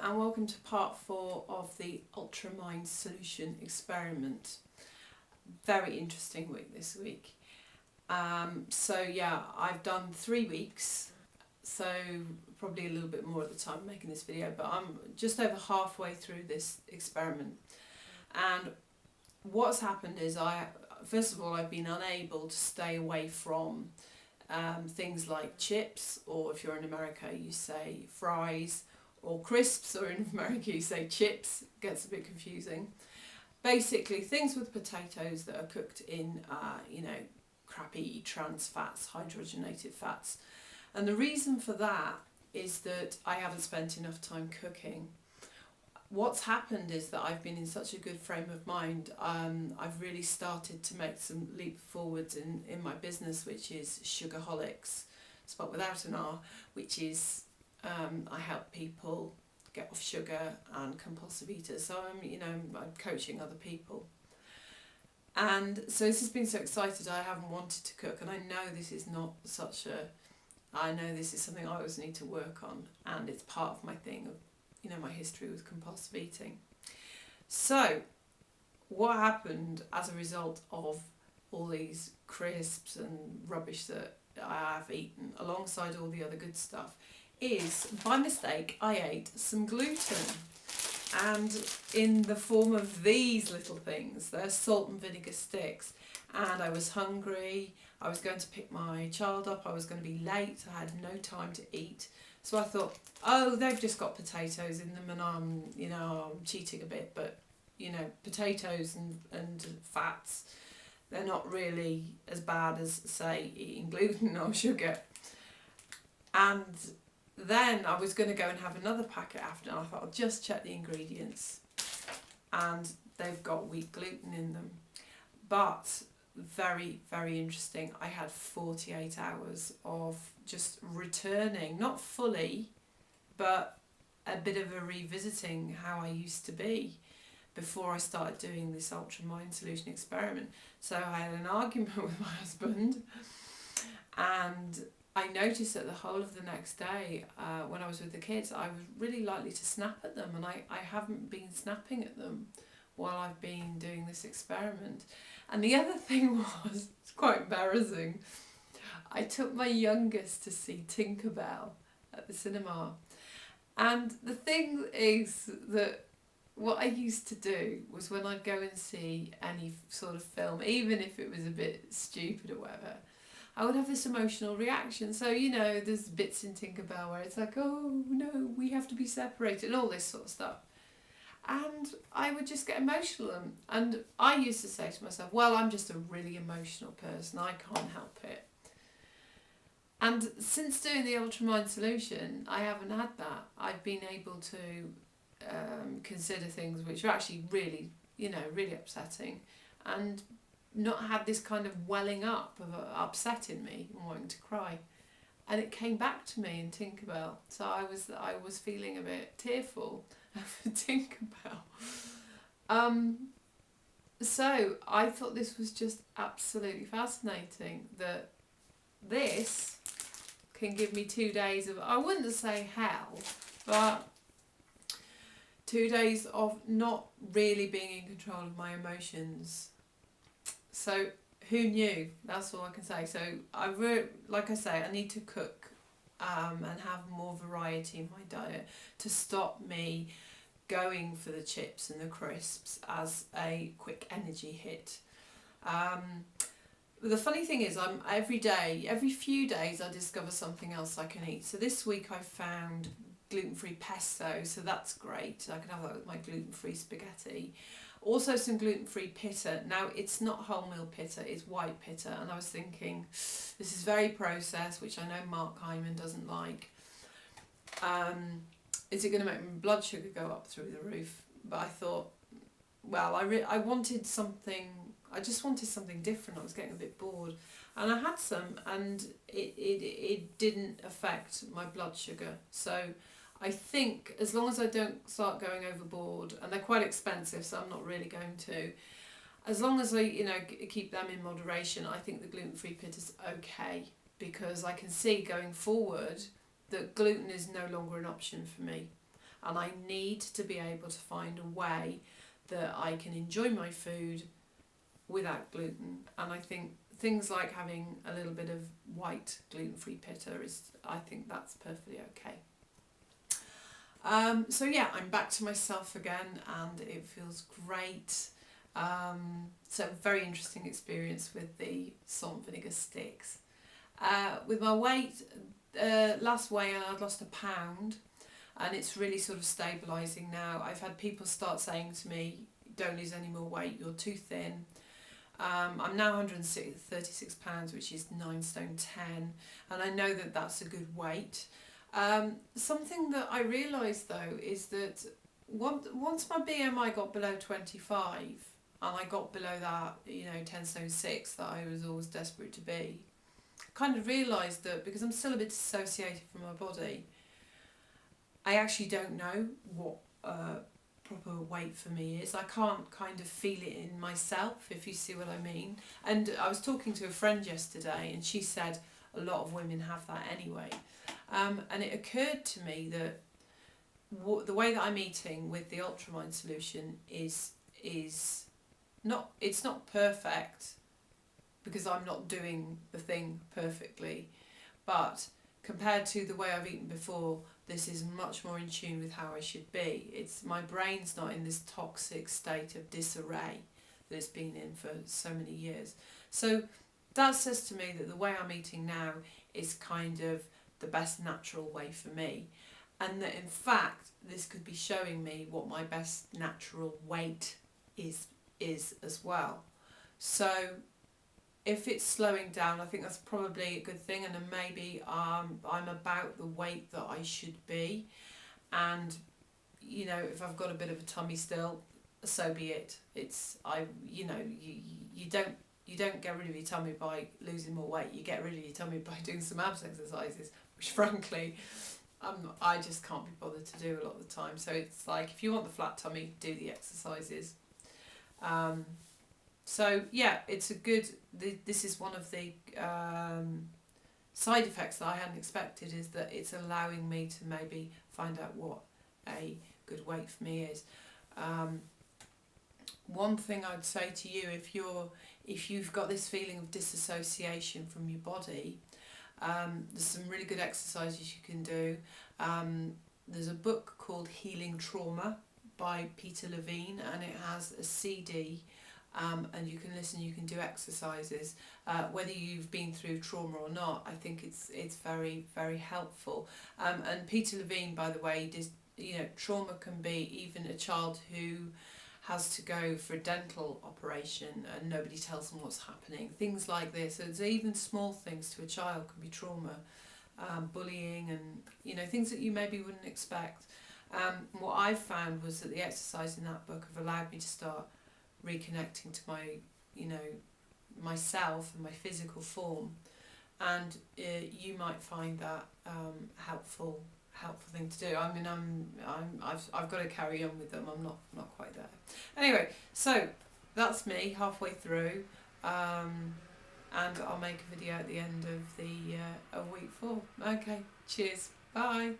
and welcome to part 4 of the ultramind-solution experiment. Very interesting week this week. So yeah, I've done 3 weeks, so probably a little bit more at the time making this video, but I'm just over halfway through this experiment. And what's happened is first of all, I've been unable to stay away from things like chips, or if you're in America you say fries, or crisps, or in America you say chips. It gets a bit confusing. Basically things with potatoes that are cooked in crappy trans fats, hydrogenated fats. And the reason for that is that I haven't spent enough time cooking. What's happened is that I've been in such a good frame of mind. I've really started to make some leap forwards in my business, which is Sugarholics, spelled without an R, which is I help people get off sugar and compulsive eaters. So I'm coaching other people. And so this has been so excited. I haven't wanted to cook, and I know this is not I know this is something I always need to work on, and it's part of my thing of my history with compulsive eating. So what happened as a result of all these crisps and rubbish that I have eaten alongside all the other good stuff is, by mistake, I ate some gluten, and in the form of these little things. They're salt and vinegar sticks, and I was hungry. I was going to pick my child up. I was going to be late. I had no time to eat. So I thought, oh, they've just got potatoes in them, and I'm cheating a bit, but potatoes and fats, they're not really as bad as, say, eating gluten or sugar. And then I was going to go and have another packet after, and I thought I'll just check the ingredients, and they've got wheat gluten in them. But very, very interesting, I had 48 hours of just returning, not fully, but a bit of a revisiting how I used to be before I started doing this ultramind-solution experiment. So I had an argument with my husband, and I noticed that the whole of the next day, when I was with the kids, I was really likely to snap at them, and I haven't been snapping at them while I've been doing this experiment. And the other thing was, it's quite embarrassing, I took my youngest to see Tinkerbell at the cinema. And the thing is that what I used to do was, when I'd go and see any sort of film, even if it was a bit stupid or whatever, I would have this emotional reaction. So, there's bits in Tinkerbell where it's like, oh no, we have to be separated, and all this sort of stuff. And I would just get emotional. And I used to say to myself, well, I'm just a really emotional person. I can't help it. And since doing the ultramind-solution, I haven't had that. I've been able to consider things which are actually really, really upsetting, and not had this kind of welling up of upset in me and wanting to cry. And it came back to me in Tinkerbell. So I was feeling a bit tearful for Tinkerbell. So I thought this was just absolutely fascinating, that this can give me 2 days of, I wouldn't say hell, but 2 days of not really being in control of my emotions. So who knew? That's all I can say. So like I say, I need to cook and have more variety in my diet to stop me going for the chips and the crisps as a quick energy hit. The funny thing is, every few days I discover something else I can eat. So this week I found gluten-free pesto, so that's great. I can have that with my gluten-free spaghetti. Also some gluten-free pitta. Now, it's not wholemeal pitta, it's white pitta, and I was thinking, this is very processed, which I know Mark Hyman doesn't like. Is it going to make my blood sugar go up through the roof? But I thought, well, I wanted something, I just wanted something different. I was getting a bit bored, and I had some, and it didn't affect my blood sugar. So I think as long as I don't start going overboard, and they're quite expensive, so I'm not really going to, as long as I keep them in moderation, I think the gluten-free pit is okay, because I can see going forward that gluten is no longer an option for me. and I need to be able to find a way that I can enjoy my food without gluten. And I think things like having a little bit of white gluten-free pitta I think that's perfectly okay. So yeah, I'm back to myself again and it feels great. So very interesting experience with the salt and vinegar sticks. With my weight, last weigh I'd lost £1 and it's really sort of stabilising now. I've had people start saying to me, don't lose any more weight, you're too thin. I'm now 136 pounds, which is 9 stone 10, and I know that that's a good weight. Something that I realised though is that once my BMI got below 25 and I got below that, 10 stone 6 that I was always desperate to be, I kind of realised that because I'm still a bit dissociated from my body, I actually don't know what proper weight for me is. I can't kind of feel it in myself, if you see what I mean. And I was talking to a friend yesterday and she said a lot of women have that anyway. And it occurred to me that the way that I'm eating with the ultramind solution is not, it's not perfect because I'm not doing the thing perfectly, but compared to the way I've eaten before, this is much more in tune with how I should be. It's my brain's not in this toxic state of disarray that it's been in for so many years. So that says to me that the way I'm eating now is kind of the best natural way for me, and that in fact this could be showing me what my best natural weight is as well. So if it's slowing down, I think that's probably a good thing, and then maybe I'm about the weight that I should be, and if I've got a bit of a tummy still, so be it. You don't get rid of your tummy by losing more weight. You get rid of your tummy by doing some abs exercises, which frankly I just can't be bothered to do a lot of the time. So it's like, if you want the flat tummy, do the exercises. So yeah, it's a good, this is one of the side effects that I hadn't expected, is that it's allowing me to maybe find out what a good weight for me is. One thing I'd say to you, if you've got this feeling of disassociation from your body, there's some really good exercises you can do. There's a book called Healing Trauma by Peter Levine, and it has a CD. And you can listen, you can do exercises, whether you've been through trauma or not. I think it's very, very helpful. And Peter Levine, by the way, trauma can be even a child who has to go for a dental operation and nobody tells them what's happening. Things like this. So it's even small things to a child can be trauma, bullying, and things that you maybe wouldn't expect. What I found was that the exercise in that book have allowed me to start reconnecting to my myself and my physical form, and you might find that helpful thing to do. I mean, I've got to carry on with them. I'm not quite there. Anyway, so that's me halfway through, and I'll make a video at the end of the of week 4. Okay, cheers, bye.